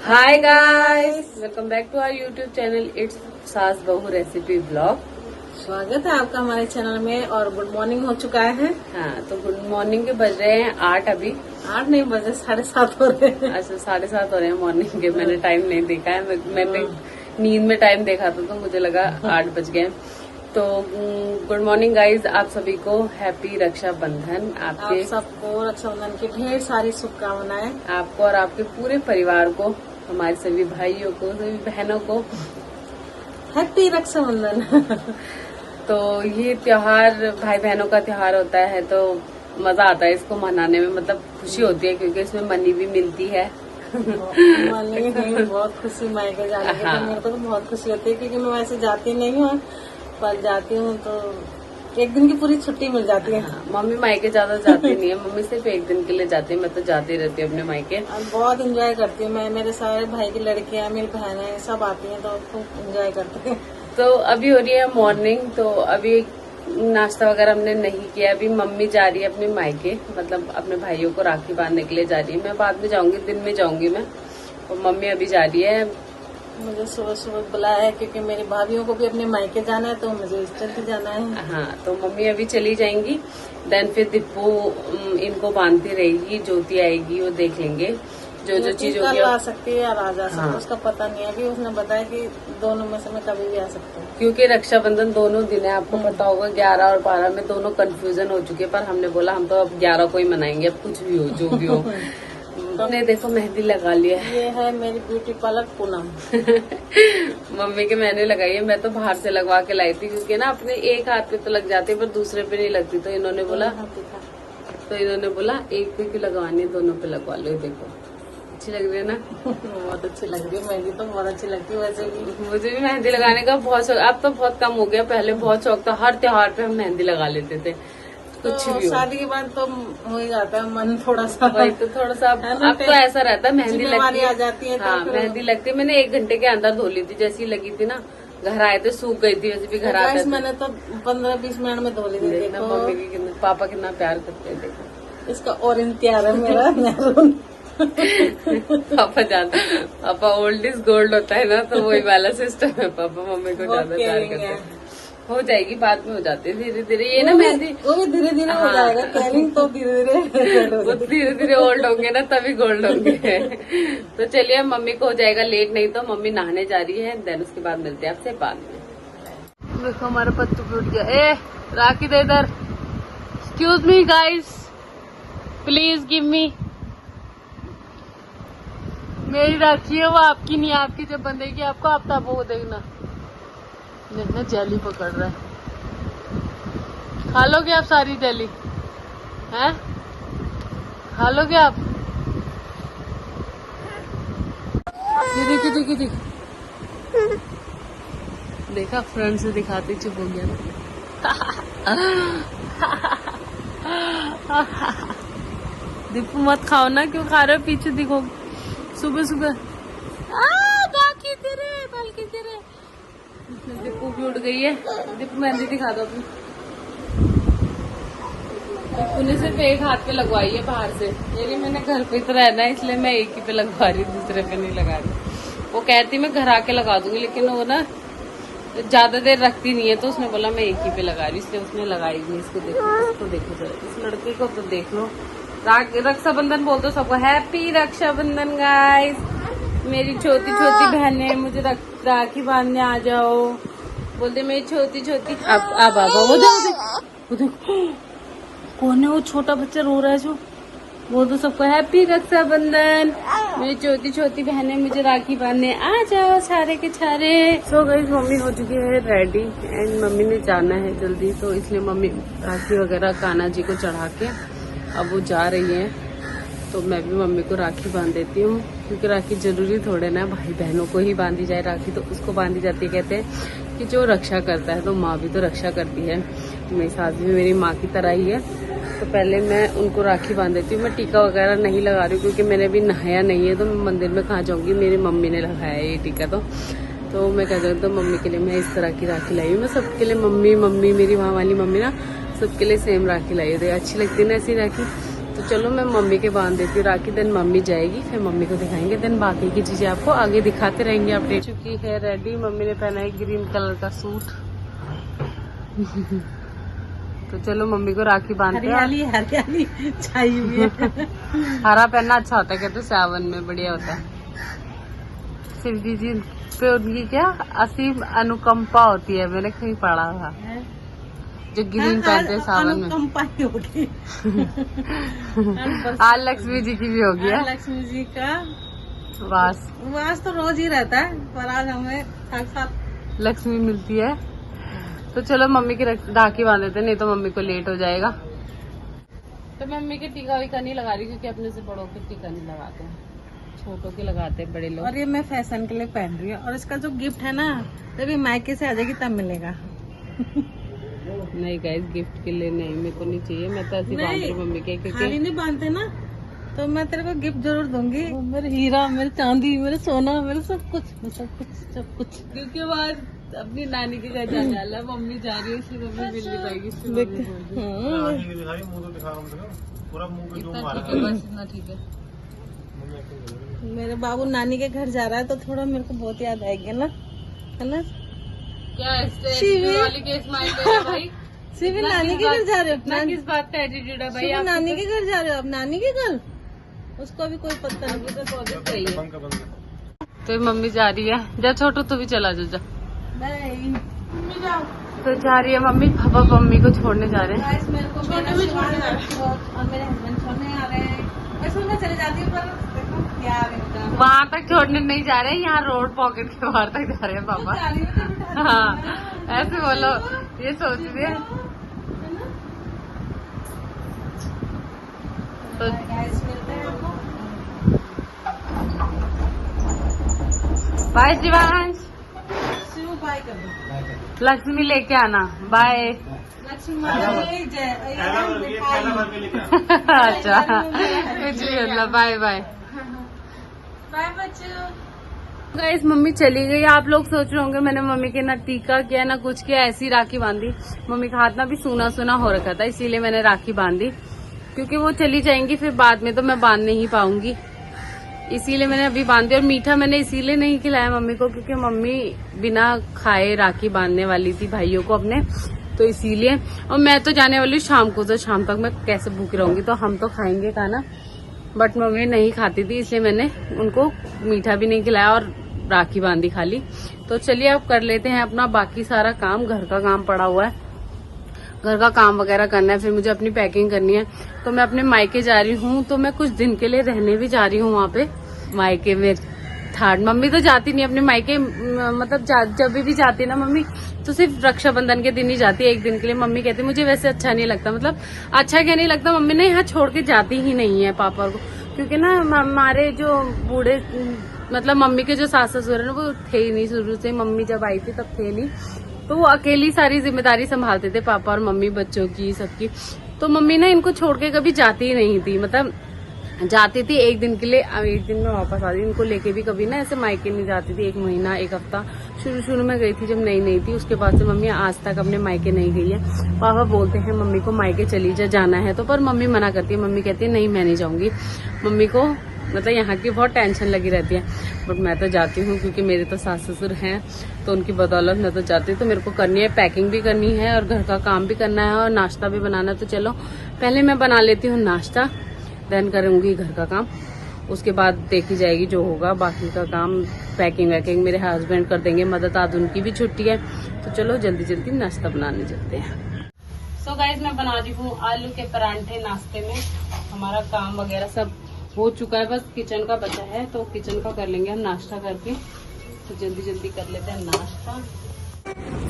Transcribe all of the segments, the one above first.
Hi guys, welcome back to our YouTube channel it's सास बहू recipe blog. स्वागत है आपका हमारे चैनल में। और गुड मॉर्निंग हो चुका है। हाँ, तो गुड मॉर्निंग के बज रहे हैं 8 अभी। 8 नहीं बजे 7:30 हो रहे हैं। अच्छा, 7:30 हो रहे हैं मॉर्निंग के। मैंने टाइम नहीं देखा है, मैंने नींद में टाइम देखा था तो मुझे लगा 8 बज गए। तो गुड मॉर्निंग गाइज, आप सभी को हैप्पी रक्षाबंधन। आप आपके सबको रक्षाबंधन की ढेर सारी शुभकामनाएं। आपको और आपके पूरे परिवार को, हमारे सभी भाइयों को, सभी बहनों को हैप्पी रक्षाबंधन। तो ये त्योहार भाई बहनों का त्योहार होता है तो मजा आता है इसको मनाने में, मतलब खुशी होती है क्योंकि इसमें मनी भी मिलती है। मनी बहुत खुशी मायके जाने की। हाँ। तो मेरे को तो बहुत खुशी होती है क्योंकि मैं वैसे जाती नहीं हूँ, पर जाती हूँ तो एक दिन की पूरी छुट्टी मिल जाती है। हाँ, मम्मी मायके ज्यादा जाती नहीं है, मम्मी सिर्फ एक दिन के लिए जाती है। मैं तो जाती रहती हूँ अपने मायके। और बहुत एंजॉय करती हूँ मैं। मेरे सारे भाई की लड़कियां, मेरी बहनें सब आती हैं तो खूब एंजॉय करते हैं। तो अभी हो रही है मॉर्निंग, तो अभी नाश्ता वगैरह हमने नहीं किया। अभी मम्मी जा रही है अपने मायके, मतलब अपने भाइयों को राखी बांधने के लिए जा रही है। मैं बाद में जाऊंगी, दिन में जाऊंगी मैं, और मम्मी अभी जा रही है। मुझे सुबह सुबह बुलाया है क्योंकि मेरी भाभीयों को भी अपने मायके जाना है तो मुझे इस जल्दी जाना है। हाँ, तो मम्मी अभी चली जाएंगी। देन फिर दीपू इनको बांधती रहेगी, ज्योति आएगी, वो देख लेंगे जो चीजों कल की। आ सकती है और आज आ सकती है। हाँ। उसका पता नहीं है। अभी उसने बताया कि दोनों में से मैं कभी भी आ सकती हूँ। क्योंकि रक्षाबंधन दोनों दिन है, आपको पता होगा 11 और 12 में दोनों कंफ्यूजन हो चुके हैं। पर हमने बोला हम तो अब 11 को ही मनाएंगे, अब कुछ भी हो जो भी हो। हमने देखो मेहंदी लगा लिया है। ये है मेरी ब्यूटी पार्लर पूनम। मम्मी के मैंने लगाई है, मैं तो बाहर से लगवा के लाई थी क्योंकि ना अपने एक हाथ पे तो लग जाती है पर दूसरे पे नहीं लगती। तो इन्होंने बोला एक पे क्यों लगवानी है, दोनों पे लगवा लो। देखो अच्छी लग रही है ना। बहुत अच्छी लग रही है मेहंदी तो, बहुत अच्छी लगती है। वैसे भी मुझे भी मेहंदी लगाने का बहुत शौक, अब तो बहुत कम हो गया। पहले बहुत शौक था, हर त्योहार पे हम मेहंदी लगा लेते थे। कुछ तो भी हो। शादी के बाद तो हो ही जाता है मन थोड़ा सा। वही तो थोड़ा सा अब तो ऐसा रहता है, मेहंदी लगती आ है। जाती है। हाँ, मेहंदी लगती है। मैंने 1 घंटे के अंदर धो ली थी, जैसी लगी थी ना। घर आए थे, सूख गई थी, वैसे भी घर आते थे। मैंने तो 15-20 मिनट में धो ली थी। देखना मम्मी की पापा कितना प्यार करते हैं। देखो इसका ऑरेंज प्यार है मेरा मैरून। पापा ओल्ड इज गोल्ड होता है ना, तो वही वाला सिस्टम है। पापा मम्मी को ज्यादा प्यार करते हैं। हो जाएगी, बाद में हो जाती है धीरे धीरे। ये ना मेहंदी वो भी धीरे धीरे हो जाएगा। केयरिंग तो धीरे धीरे वो धीरे धीरे ओल्ड होंगे ना, तभी गोल्ड होंगे। तो चलिए, मम्मी को हो जाएगा लेट, नहीं तो मम्मी नहाने जा रही है। देन उसके बाद मिलते हैं आपसे बाद में। देखो हमारा पत्तू टूट गया। ए राखी दे इधर। Excuse me guys, please give me. मेरी राखी है, वो आपकी नहीं। आपकी जब बंधेगी आपको, आप तब वो देखना। देखना जेली पकड़ रहा है। खा लोगे आप सारी जेली? हैं? खा लोगे आप? ये देखिए देखा, फ्रंट से दिखाते चुप हो गया ना। दीपू मत खाओ ना, क्यों खा रहे हो? पीछे दिखो, सुबह सुबह दीपू भी उड़ गई है। दीपू मेहंदी दिखा दो अपनी। दीपू ने सिर्फ एक हाथ पे लगवाई है बाहर से। ये मैंने घर पे तो रहना है, इसलिए मैं एक ही पे लगवा रही हूँ, दूसरे पे नहीं लगा रही। वो कहती मैं घर आके लगा दूंगी, लेकिन वो ना ज्यादा देर रखती नहीं है, तो उसने बोला मैं एक ही पे लगा रही हूँ, इसलिए उसने लगाई नहीं। इसको देखो जरा, इस लड़के को तो देख लो। रक्षाबंधन बोल दो सबको, हैप्पी रक्षाबंधन गाइस। मेरी छोटी छोटी बहनें मुझे राखी बांधने आ जाओ, बोलते मेरी छोटी छोटी। अब बाबा वो देखो कौन है वो छोटा बच्चा रो रहा है जो। बोल दो सबको हैप्पी रक्षाबंधन। मेरी छोटी छोटी बहनें मुझे राखी बांधने आ जाओ, सारे के सारे। सो गाइस, मम्मी हो चुकी है रेडी एंड मम्मी ने जाना है जल्दी, तो इसलिए मम्मी राखी वगैरह कान्हा जी को चढ़ा के अब वो जा रही है। तो मैं भी मम्मी को राखी बांध देती हूँ, क्योंकि राखी जरूरी थोड़े ना भाई बहनों को ही बांधी जाए राखी, तो उसको बांधी जाती है। कहते हैं कि जो रक्षा करता है तो माँ भी तो रक्षा करती है। मेरी सास भी मेरी माँ की तरह ही है। तो पहले मैं उनको राखी बांध देती हूँ। मैं टीका वगैरह नहीं लगा रही हूँ क्योंकि मैंने भी नहाया नहीं है, तो मैं मंदिर में कहाँ जाऊँगी। मेरी मम्मी ने लगाया है ये टीका, तो मैं कह रही हूँ तो मम्मी के लिए मैं इस तरह की राखी लाई हूँ। मैं सबके लिए मम्मी मेरी वहाँ वाली मम्मी ना सबके लिए सेम राखी लाई है। अच्छी लगती है ना ऐसी राखी। तो चलो मैं मम्मी के बांध देती हूँ राखी, देन मम्मी जाएगी, फिर मम्मी को दिखाएंगे, देन बाकी की चीजें आपको आगे दिखाते रहेंगे। अपडेट चुकी है रेडी, मम्मी ने पहना है ग्रीन कलर का सूट। तो चलो मम्मी को राखी बांधते हैं। हरियाली हरियाली चाहिए भी है। हरा पहनना अच्छा होता है, कहते सावन में बढ़िया होता है। शिव जी पे उनकी क्या असीम अनुकंपा होती है, मैंने कहीं पढ़ा था, जो ग्रीन पहनते हैं सावन में। होगी। आज लक्ष्मी जी की भी होगी है। लक्ष्मी जी का वास तो रोज ही रहता है, पर आज हमें साक्षात लक्ष्मी मिलती है। तो चलो मम्मी की राखी बांध देते, नहीं तो मम्मी को लेट हो जाएगा। तो मम्मी के टीका वीका नहीं लगा रही, क्योंकि अपने से बड़ों के टीका नहीं लगाते हैं, छोटों के लगाते हैं बड़े लोग। और ये मैं फैशन के लिए पहन रही हूँ, और इसका जो गिफ्ट है ना, जब ये मायके से आ जाएगी तब मिलेगा। नहीं गाइस, गिफ्ट के लिए नहीं, मेरे को नहीं चाहिए। मैं तो ऐसी बांध रही हूँ मम्मी के, क्योंकि खाली नहीं बांधते ना, तो मैं तेरे को गिफ्ट जरूर दूंगी। मेरे हीरा, मेरे चांदी, मेरे सोना, मेरे सब कुछ, सब कुछ। क्योंकि वहाँ अपनी नानी के घर जाने वाला है, मम्मी जा रही है, इसलिए मम्मी मिल नहीं पाएगी। इतना ठीक है। मेरे बाबू नानी के घर जा रहा है, तो थोड़ा मेरे को बहुत याद आएगी ना, है ना? क्या वाली के स्माइल दे रहे हो भाई? सिर्फ नानी के घर जा रहे हो? ना किस बात का एटीट्यूड है भाई? आप नानी के घर जा रहे हो? अब नानी के घर, उसको भी कोई पता नहीं। तो बहुत सही है। तो मम्मी जा रही है, जा छोटू तू भी चला जा। तो जा रही है मम्मी, पापा मम्मी को छोड़ने जा रहे हैं। मेरे को और मेरे हस्बैंड छोड़ने आ रहे हैं। मैं चले जाती हूँ, पर देखो क्या वहाँ तक छोड़ने नहीं जा रहे हैं, यहाँ रोड पॉकेट के बाहर तक जा रहे हैं पापा। हाँ ऐसे बोलो, ये सोच रही है। तो बाय जीवांश, बाय कर दो। लक्ष्मी लेके आना, बाय। लक्ष्मी अच्छा कुछ भी मतलब, बाय बाय बाय बच्चों। गाइस मम्मी चली गई। आप लोग सोच रहे होंगे मैंने मम्मी के ना टीका किया ना कुछ किया, ऐसी राखी बांधी। मम्मी का हाथ ना भी सूना सूना हो रखा था, इसीलिए मैंने राखी बांधी, क्योंकि वो चली जाएंगी, फिर बाद में तो मैं बांध नहीं पाऊंगी, इसीलिए मैंने अभी बांधी। और मीठा मैंने इसीलिए नहीं खिलाया मम्मी को, क्योंकि मम्मी बिना खाए राखी बांधने वाली थी भाइयों को अपने, तो इसीलिए। और मैं तो जाने वाली शाम को, तो शाम तक मैं कैसे भूखी रहूंगी, तो हम तो खाएंगे खाना, बट मम्मी नहीं खाती थी, इसलिए मैंने उनको मीठा भी नहीं खिलाया और राखी बांधी खाली। तो चलिए अब कर लेते हैं अपना बाकी सारा काम। घर का काम पड़ा हुआ है, घर का काम वगैरह करना है, फिर मुझे अपनी पैकिंग करनी है। तो मैं अपने मायके जा रही हूँ, तो मैं कुछ दिन के लिए रहने भी जा रही हूँ वहाँ पे मायके में। थर्ड मम्मी तो जाती नहीं अपने मायके, मतलब जब भी जाती है ना मम्मी, तो सिर्फ रक्षाबंधन के दिन ही जाती है, एक दिन के लिए। मम्मी कहती मुझे वैसे अच्छा नहीं लगता, मतलब अच्छा क्या नहीं लगता, मम्मी ने यहाँ छोड़ के जाती ही नहीं है पापा को, क्योंकि ना हमारे जो बूढ़े मतलब मम्मी के जो सास ससुर है ना, वो थे ही नहीं शुरू से। मम्मी जब आई थी तब थे नहीं, तो वो अकेली सारी जिम्मेदारी संभालते थे, पापा और मम्मी, बच्चों की, सबकी। तो मम्मी ना इनको छोड़ के कभी जाती ही नहीं थी, मतलब जाती थी एक दिन के लिए, एक दिन में वापस आती। इनको लेके भी कभी ना ऐसे मायके नहीं जाती थी, एक महीना एक हफ्ता शुरू में गई थी जब नई थी, उसके बाद से मम्मी आज तक अपने मायके नहीं गई है। पापा बोलते हैं मम्मी को मायके चली जा, जाना है तो, पर मम्मी मना करती है। मम्मी कहती है नहीं मैं नहीं जाऊंगी, मम्मी को मतलब यहाँ की बहुत टेंशन लगी रहती है। बट मैं तो जाती हूँ, क्योंकि मेरे तो सास ससुर हैं, तो उनकी बदौलत मैं तो जाती हूँ। तो मेरे को करनी है, पैकिंग भी करनी है और घर का काम भी करना है और नाश्ता भी बनाना है। तो चलो पहले मैं बना लेती हूँ नाश्ता, देन करूंगी घर का काम, उसके बाद देखी जाएगी जो होगा बाकी का काम। पैकिंग वैकिंग मेरे हस्बैंड कर देंगे मदद, आज उनकी भी छुट्टी है। तो चलो जल्दी जल्दी नाश्ता बनाने चलते हैं। सो गाइस मैं बना रही हूँ आलू के परांठे नाश्ते में। हमारा काम वगैरह सब हो चुका है, बस किचन का बचा है, तो किचन का कर लेंगे हम नाश्ता करके। तो जल्दी जल्दी कर लेते हैं नाश्ता।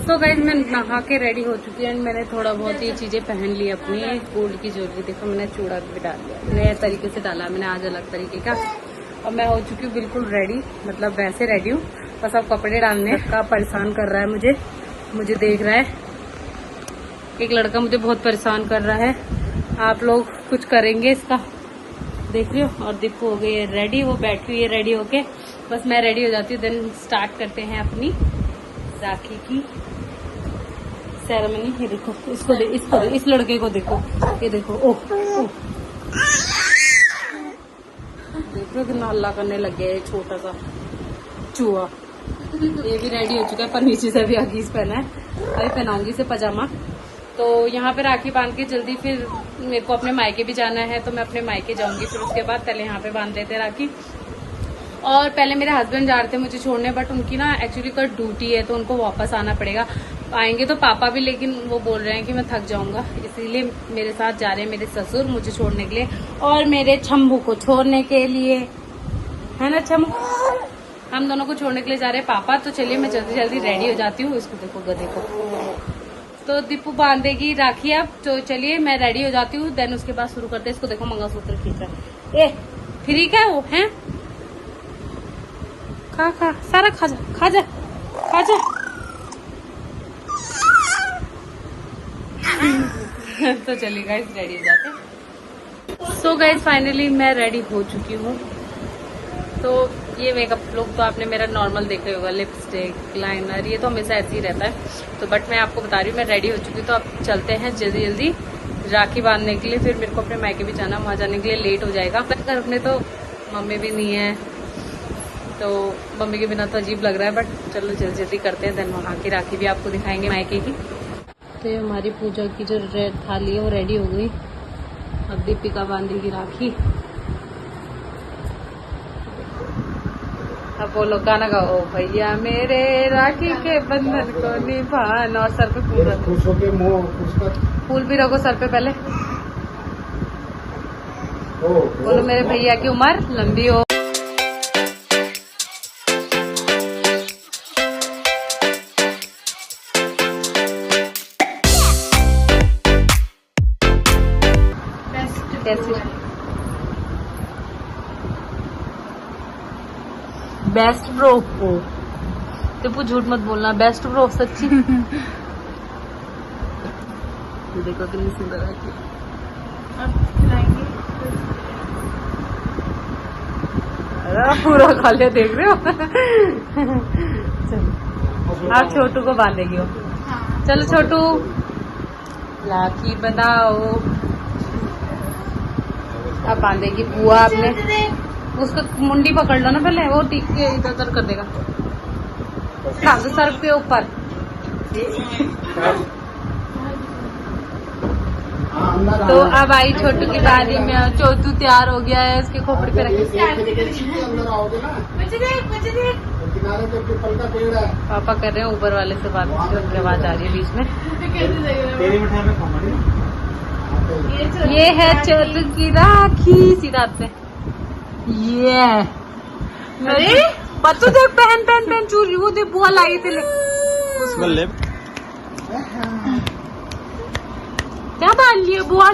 तो गाइस मैं नहा के रेडी हो चुकी है, मैंने थोड़ा बहुत ये चीजें पहन ली अपनी गोल्ड की ज्वेलरी। देखो मैंने चूड़ा भी डाल लिया, नए तरीके से डाला मैंने आज, अलग तरीके का। और मैं हो चुकी हूँ बिल्कुल रेडी, मतलब वैसे रेडी हूँ, बस अब कपड़े डालने का परेशान कर रहा है मुझे देख रहा है एक लड़का, मुझे बहुत परेशान कर रहा है। आप लोग कुछ करेंगे इसका, देख रहे हो। और दीपू हो गई है रेडी, वो बैठी हुई है रेडी होके, बस मैं रेडी हो जाती हूँ, देन स्टार्ट करते हैं अपनी राखी की सेरेमनी। ये देखो इसको इस लड़के को देखो, ये देखो, ओह देखो कितना हल्ला करने लग गया है छोटा सा चूहा। ये भी रेडी हो चुका है पर नीचे से भी अगीज पहना है, अभी पहनाऊंगी इसे पजामा। तो यहाँ पे राखी बांध के जल्दी फिर मेरे को अपने मायके भी जाना है, तो मैं अपने मायके जाऊंगी। फिर उसके बाद पहले यहाँ पे बांध लेते हैं राखी। और पहले मेरे हस्बैंड जा रहे थे मुझे छोड़ने, बट उनकी ना एक्चुअली कल ड्यूटी है तो उनको वापस आना पड़ेगा। आएंगे तो पापा भी, लेकिन वो बोल रहे हैं कि मैं थक जाऊंगा, इसीलिए मेरे साथ जा रहे हैं मेरे ससुर मुझे छोड़ने के लिए और मेरे छम्बू को छोड़ने के लिए, है ना छम्बू। हम दोनों को छोड़ने के लिए जा रहे हैं पापा। तो चलिए मैं जल्दी जल्दी रेडी हो जाती हूँ। इसको देखो गधे को। तो दीपू बांधेगी राखी अब, तो चलिए मैं रेडी हो जाती हूँ, देन उसके बाद शुरू करते हैं। इसको देखो मंगलसूत्र खींच रहा है। ए फ्री का है वो है, खा खा सारा खा जा खा जा खा जा। तो चलिए गाइस रेडी हो जाते हैं। सो गाइस फाइनली मैं रेडी हो चुकी हूँ। तो ये मेकअप लुक तो आपने मेरा नॉर्मल देखा होगा, लिपस्टिक लाइनर, ये तो हमेशा ऐसे ही रहता है। तो बट मैं आपको बता रही हूँ मैं रेडी हो चुकी हूँ। तो अब चलते हैं जल्दी जल्दी राखी बांधने के लिए। फिर मेरे को अपने मायके भी जाना, वहाँ जाने के लिए लेट हो जाएगा। घर में तो मम्मी भी नहीं है, तो मम्मी के बिना तो अजीब लग रहा है, बट चलो जल्दी जल्दी करते हैं, देन वहाँ की राखी भी आपको दिखाएंगे मायके की। तो ये हमारी पूजा की जो रेड थाली है वो रेडी हो गई। अब दीपिका बांधेगी राखी। अब बोलो गाना गाओ, भैया मेरे राखी के बंधन को निभाना। और सर पे फूल रखो, फूल भी रखो सर पे पहले। बोलो मेरे भैया की उम्र लंबी हो। कैसी बेस्ट ब्रो को टिप्पू झूठ मत बोलना, बेस्ट ब्रो सच्ची। देखो कितनी सुंदर है। अरे पूरा खा लिया, देख रहे हो। आप छोटू को बांधेगी हो। चलो छोटू राखी बनाओ। अब बांधेगी बुआ आपने, उसको मुंडी पकड़ लो ना पहले, वो टिक के इधर उधर कर देगा। सर के ऊपर। तो अब आई छोटू की बारी में, छोटू तैयार हो गया है, उसके खोपड़ी पे रखी। पापा कर रहे हैं ऊपर वाले से बात, उनकी आवाज आ रही है बीच में। ये है छोटू की राखी, सीधा पे। ये अरे बच्चों देख, पहन पहन पहन चूरी, वो देख बुआ लाई थी। क्या बांध लिए बुआ?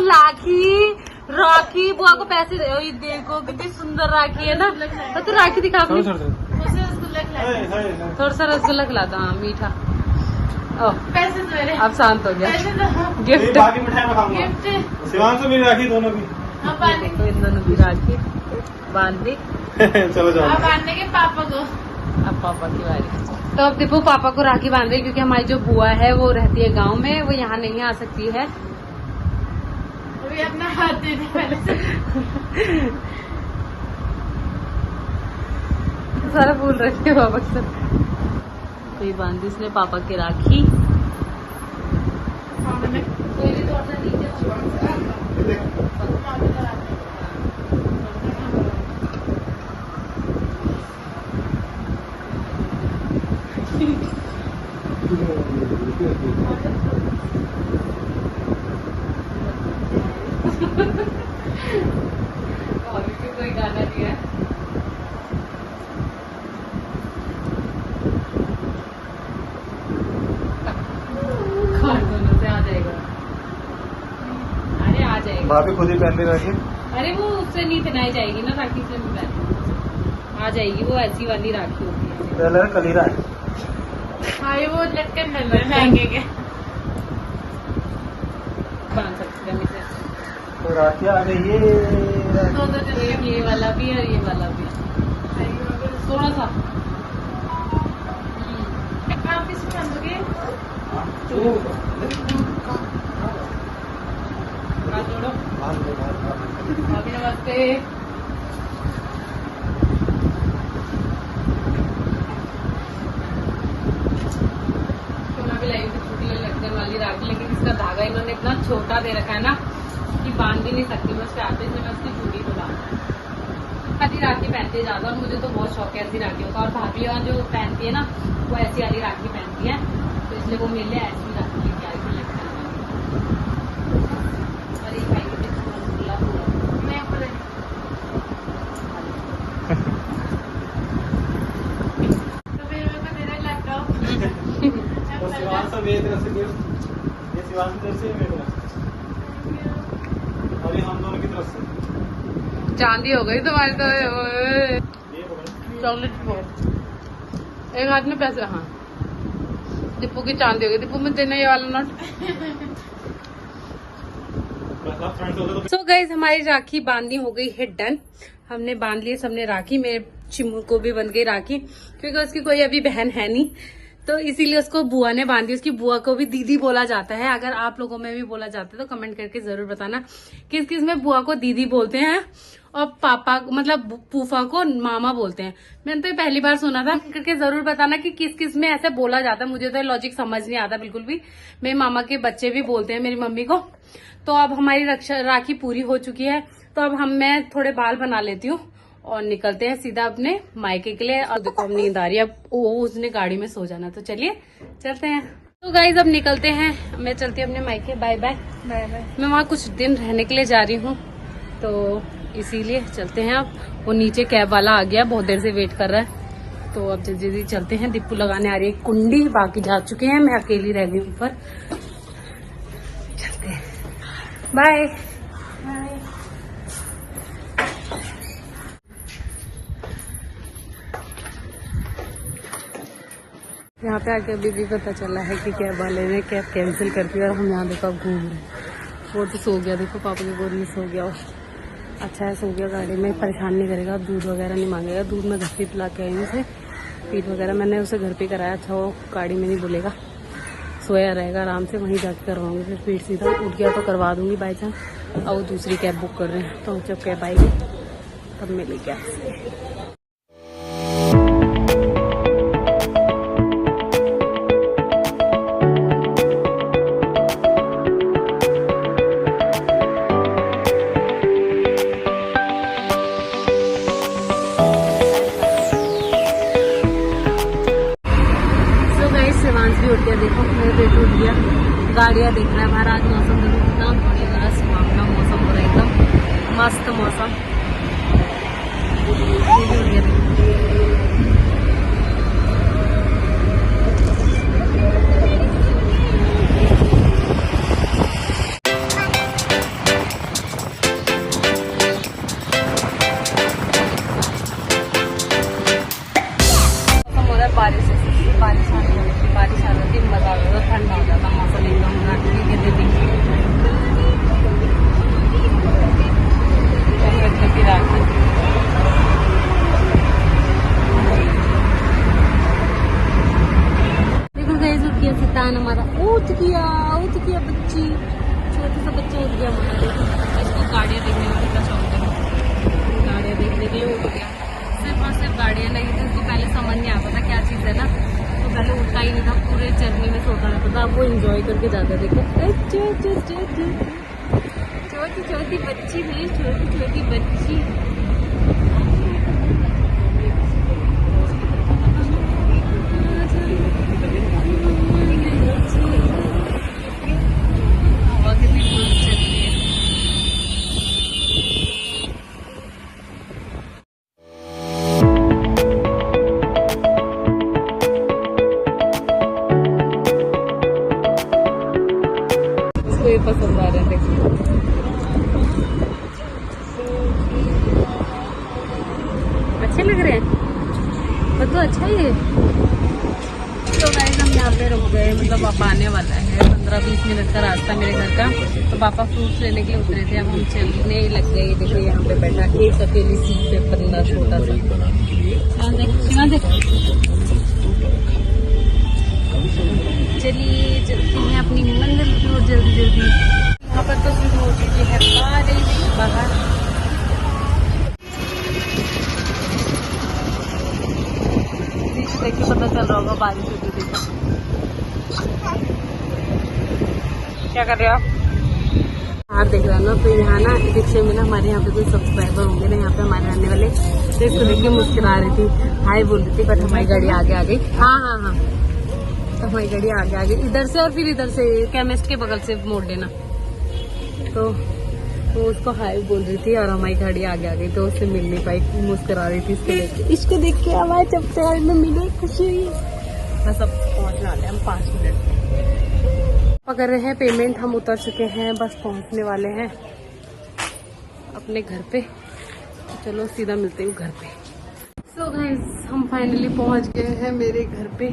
राखी बुआ को पैसे दे। देखो कितनी सुंदर राखी है ना। तो तू राखी दिखा, थोड़ा सा रसगुल्ला खिलाता। हाँ मीठा। पैसे मेरे अब शांत हो गया। गिफ्ट शिवांश मेरी राखी दोनों की। देखो इन दोनों की राखी बांध दी। चलो जाओ। अब बांधने के पापा को। अब पापा की बारी। तो अब दीपू पापा को राखी बांध रही, क्योंकि हमारी जो बुआ है वो रहती है गांव में, वो यहाँ नहीं आ सकती है। अभी अपना हाथ दे दे पहले से। सारा फूल रखी है पापा के साथ। तो ये बांधी इसने पापा की राखी। कोई गाना नहीं है। दोनों से आ जाएगा। अरे आ जाएगा। भाभी खुद ही पहन ली राखी। अरे वो उससे नहीं पहनाई जाएगी ना राखी से, नहीं पहन आ जाएगी। वो ऐसी वाली राखी होती है। पहले कलीरा है। हाँ ये वो लटकन महंगे के बांध सकते हैं इसे। तो राखी आ गई ये। ये वाला भी है, ये वाला भी है। थोड़ा सा आप इसमें बांधोगे? हाथ जोड़ो। नमस्ते। तो मैं भी लाई थी छोटी लगने वाली राखी, लेकिन इसका धागा इन्होंने इतना छोटा दे रखा है ना कि बांध भी नहीं सकती मैं उसके हाथे से। मैं उसकी चूड़ी को बांध आधी राखी पहनती है ज्यादा, और मुझे तो बहुत शौक है ऐसी राखियों का। और भाभी और जो पहनती है ना वो ऐसी वाली राखी पहनती है, तो इसलिए वो मेरे लिए ऐसी राखी लेके आई थी लगता है। और एक भाई के खुला पूरा मैं बोले तो फिर मैं मेरा लैपटॉप तो शिवान से मेरी तरफ से गिफ्ट, ये शिवान की तरफ से मेरी तरफ से, और ये हम दोनों की तरफ से। चांदी हो गई तुम्हारी तो। ये पकड़। चॉकलेट बहुत, एक हाथ में पैसे। हाँ दीपू की चांदी हो गई। दीपू में देना ये वाला नोट। सो गाइस हमारी राखी बांधनी हो गई है डन। हमने बांध ली सबने राखी। मेरे चिम्मू को भी बन गई राखी, क्योंकि उसकी कोई अभी बहन है नहीं, तो इसीलिए उसको बुआ ने बांधी। उसकी बुआ को भी दीदी बोला जाता है। अगर आप लोगों में भी बोला जाता है तो कमेंट करके जरूर बताना किस किस में बुआ को दीदी बोलते हैं और पापा मतलब फूफा को मामा बोलते हैं। मैंने तो ये पहली बार सुना था। करके जरूर बताना कि किस किस में ऐसे बोला जाता है। मुझे तो लॉजिक समझ नहीं आता बिल्कुल भी। मेरे मामा के बच्चे भी बोलते हैं मेरी मम्मी को। तो अब हमारी राखी पूरी हो चुकी है, तो अब मैं थोड़े बाल बना लेती हूँ और निकलते हैं सीधा अपने मायके के लिए। और देखो अब नींद आ रही है, अब उसने गाड़ी में सो जाना, तो चलिए चलते हैं। तो गाइज अब निकलते हैं। मैं चलती हूँ अपने मायके। Bye bye bye bye. मैं वहाँ कुछ दिन रहने के लिए जा रही हूँ, तो इसीलिए चलते हैं। अब वो नीचे कैब वाला आ गया, बहुत देर से वेट कर रहा है, तो अब जल्दी जल्दी चलते हैं। दीपू लगाने आ रही है कुंडी, बाकी जा चुके हैं, मैं अकेली रह गई ऊपर। चलते हैं, बाय। यहाँ पे आके अभी भी पता चला है कि कैब वाले ने कैब कैंसिल कर दिया और हम यहाँ देखो अब घूम रहे हैं। वो तो सो गया, देखो पापा की गोद में सो गया। अच्छा है, सो गया गाड़ी में, परेशान नहीं करेगा। दूध वगैरह नहीं मांगेगा। दूध मैं घर पे पिला के आई हूँ उसे। फीड वगैरह मैंने उसे घर पे कराया। अच्छा वो गाड़ी में नहीं बोलेगा, सोया रहेगा आराम से। वहीं जाके करवाऊंगी फिर फीड। सीधा उठ गया तो करवा दूंगी बाई चांस। और वो दूसरी कैब बुक कर रहे हैं, तो जब कैब आएगी तब मिलेगी आपसे। देखो मेरे बेटे उठ गया, गाड़ियाँ देख रहा है बाहर। आज मौसम देखो कितना बढ़िया सुहावना मौसम हो रहा है, एकदम मस्त मौसम। बारिश आ जाती, मजा आ जाता, ठंडा हो जाता मौसम एकदम। राखी के दिन की राखी देखो गाइस, उठ गया सितान हमारा। उठ गया बच्ची, छोटा सा बच्चा उठ गया हमारा। देखो इसको गाड़ियाँ देखने में कितना शौक है, गाड़ियाँ देखने के लिए उठ गया। सिर्फ और सिर्फ गाड़ियाँ लगी थी, उसको पहले समझ नहीं आता था क्या चीज़ है ना, तो पहले उठता ही नहीं था, पूरे जर्नी में सोता रहता था। अब वो एंजॉय करके जाता। देखो छोटी छोटी बच्ची है, छोटी छोटी बच्ची। हवा कितनी तेज चल रही है। ये पसंद आ रहे हैं, देखो अच्छे लग रहे हैं, पर तो अच्छा ही है। तो गाइस हम यहाँ पे रुक गए, मतलब पापा आने वाला है। 15-20 मिनट का रास्ता मेरे घर का, तो पापा फ्रूट्स लेने के लिए उतरे थे। अब हम चलने लग गए। देखो यहाँ पे बैठा एक अकेली सीट पे, पतला छोटा सा। चलिए चलते हैं अपनी मंजिल की ओर जल्दी जल्दी। यहाँ पर तो शुरू हो चुकी है बारिश बाहर। के पता चल रहा होगा बारिश होती थी। क्या कर रहे हो आप? आप देख रहे हो ना, तो यहाँ ना रिक्शे में ना हमारे यहाँ पे कोई सब्सक्राइबर होंगे ना, यहाँ पे हमारे रहने वाले, तो इसको देख के मुस्कुरा रही थी, हाय बोल रही थी, बट हमारी गाड़ी आगे आ गई। हाँ हाँ हाँ, तो हमारी गाड़ी आगे आ गई इधर से, और फिर इधर से केमिस्ट के बगल से मोड़ लेना। तो वो उसको हाय बोल रही थी और हमारी गाड़ी आगे आ गई, तो उससे मिल नहीं पाई, मुस्कुरा रही थी इसको देख के हमारे चप्पे में मिले, खुशी हुई। बस अब पहुँचने वाले हम 5 मिनट पकड़ रहे हैं। पेमेंट हम उतर चुके हैं, बस पहुँचने वाले हैं अपने घर पे। चलो सीधा मिलते हैं घर पे। सो गाइस हम फाइनली पहुँच गए हैं मेरे घर पे।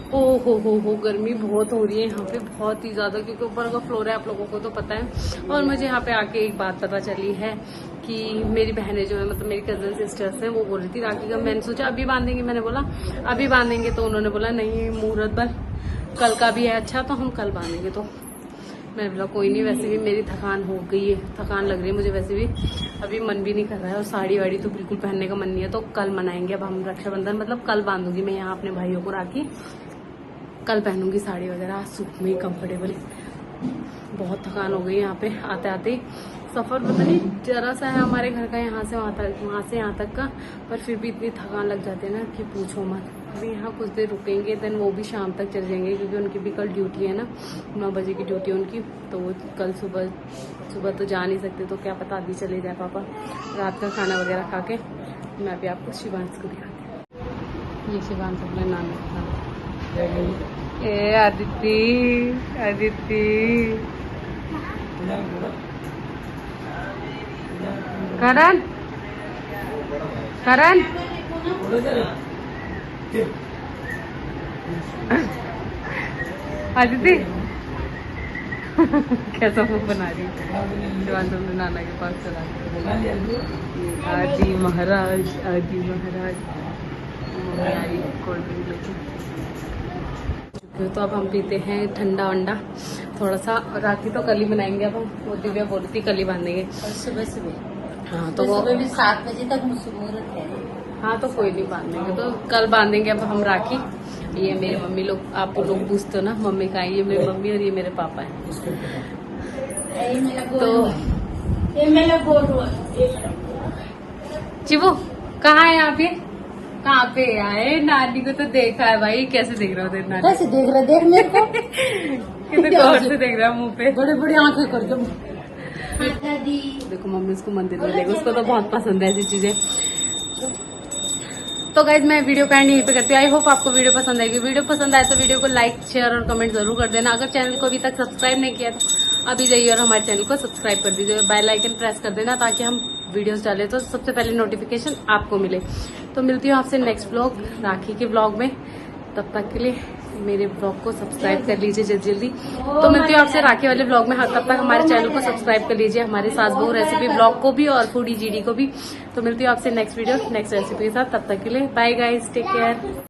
ओ हो गर्मी बहुत हो रही है यहाँ पे, बहुत ही ज्यादा, क्योंकि ऊपर का फ्लोर है, आप लोगों को तो पता है। और मुझे यहाँ पे आके एक बात पता चली है कि मेरी बहनें जो है, मतलब मेरी कजन सिस्टर्स हैं, वो बोल रही थी राखी का, मैंने सोचा अभी बांधेंगे, मैंने बोला अभी बांधेंगे, तो उन्होंने बोला नहीं मुहूर्त बल कल का भी है, अच्छा तो हम कल बांधेंगे। तो मैंने बोला कोई नहीं, वैसे भी मेरी थकान हो गई है, थकान लग रही है मुझे, वैसे भी अभी मन भी नहीं कर रहा है, और साड़ी वाड़ी तो बिल्कुल पहनने का मन नहीं है, तो कल मनाएंगे। अब हम रक्षाबंधन मतलब कल बांधूंगी मैं यहाँ अपने भाइयों को राखी, कल पहनूंगी साड़ी वगैरह, सूट में कंफर्टेबल। बहुत थकान हो गई यहाँ पे आते आते। सफर पता नहीं जरा सा है हमारे घर का, यहाँ से वहाँ से यहाँ तक का, पर फिर भी इतनी थकान लग जाती है ना कि पूछो मत। अभी यहाँ कुछ देर रुकेंगे, देन वो भी शाम तक चल जाएंगे, क्योंकि उनकी भी कल ड्यूटी है ना, 9 बजे की ड्यूटी है उनकी, तो वो कल सुबह तो जा नहीं सकते, तो क्या पता अभी चले जाए पापा। रात का खाना वगैरह खा के मैं अभी आपको शिवांश को दिखाती हूँ। ये शिवांश अपने नाम है। ए आदित्य करण करण आदित्य कैसा मुंह बना रही है। शिवांश अपने नाना के पास चला गया। आदि महाराज कोल्ड ड्रिंक लेके। तो अब हम पीते हैं ठंडा वंडा थोड़ा सा। राखी तो कल ही बनाएंगे, अब हम, वो दिव्या बोल रही थी कल ही बांधेंगे सुबह हाँ, तो वो भी 7 बजे तक मुहूर्त है। हाँ तो कोई नहीं बांधेंगे, तो कल बांधेंगे अब हम राखी। ये मेरे मम्मी लोग, आप लोग पूछते हो ना मम्मी का है, ये मेरी मम्मी और ये मेरे पापा है। तो चिवो कहाँ है आप? ये कहाँ पे आए? नानी को तो देखा है भाई, कैसे देख रहा हो नानी? कैसे देख रहे, देख मेरे को कितने गौर से देख रहा है मुंह पे, बड़े बड़े आंखें कर दो। देखो मम्मी उसको मंदिर में लेगा, उसको तो बहुत पसंद है ऐसी चीजें। तो गाइज मैं वीडियो का एंड यहीं पे करती हूँ। आई होप आपको वीडियो पसंद आएगी। वीडियो पसंद आए तो वीडियो को लाइक शेयर और कमेंट जरूर कर देना। अगर चैनल को अभी तक सब्सक्राइब नहीं किया तो अभी जाइए और हमारे चैनल को सब्सक्राइब कर दीजिए, बेल आइकन प्रेस कर देना, ताकि हम वीडियोस डालें तो सबसे पहले नोटिफिकेशन आपको मिले। तो मिलती हूँ आपसे नेक्स्ट ब्लॉग, राखी के ब्लॉग में। तब तक के लिए मेरे ब्लॉग को सब्सक्राइब कर लीजिए जल्दी जल्दी। तो मिलती हूँ आपसे राखी वाले ब्लॉग में। हाँ, तब तक हमारे चैनल को सब्सक्राइब कर लीजिए, हमारे सास बहू रेसिपी ब्लॉग को भी और फूडी जीडी को भी। तो मिलती हूँ आपसे नेक्स्ट वीडियो नेक्स्ट रेसिपी के साथ। तब तक के लिए बाय गाइज, टेक केयर।